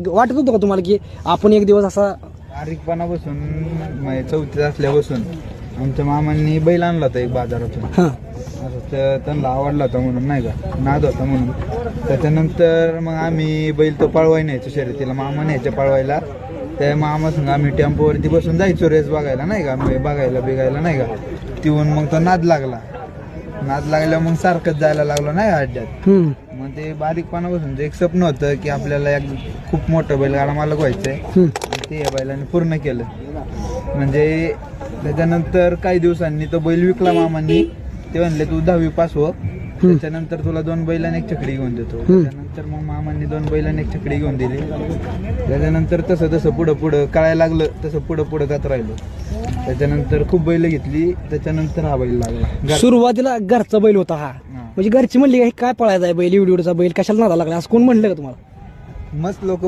वाटत होतं का तुम्हाला की आपण एक दिवस असा बारीकपणापासून म्हणजे चौथीत असल्यापासून आमच्या मामांनी बैल आणला होता एक बाजारातून. हां असं त्यांना आवडला होता म्हणून नाही का, नाद होता म्हणून. त्याच्यानंतर मग आम्ही बैल तो पळवाय न्यायचो शर्यतीला, मामा न्यायच्या पळवायला. त्या मामा संग आम्ही टेम्पोवरती बसून जायचो रेस बघायला नाही का, बघायला बिगायला नाही का. तिथून मग तो नाद लागला मग सारखंच जायला लागलो नाही अड्ड्यात. मग ते बारीकपणापासून एक स्वप्न होतं की आपल्याला एक खूप मोठं बैलगाडा मालक व्हायचंय. ते या बैलाने पूर्ण केलं. म्हणजे त्याच्यानंतर काही दिवसांनी तो बैल विकला मामांनी. ते म्हणले तू 10वी पास हो, त्याच्यानंतर तुला 2 बैल आणि 1 छकडी घेऊन देतो. त्याच्यानंतर मग मामांनी 2 बैल आणि 1 छकडी घेऊन दिली. त्याच्यानंतर तसं पुढं कळायला लागलं तसं पुढं जात राहिलो. त्याच्यानंतर खूप बैल घेतली. त्याच्यानंतर हा बैल लागला. सुरुवातीला घरचा बैल होता हा, म्हणजे घरची म्हणली काय पळायचा आहे बैल, एवढीचा बैल कशाला नादा लागला असं कोण म्हणलं का तुम्हाला? मस्त लोक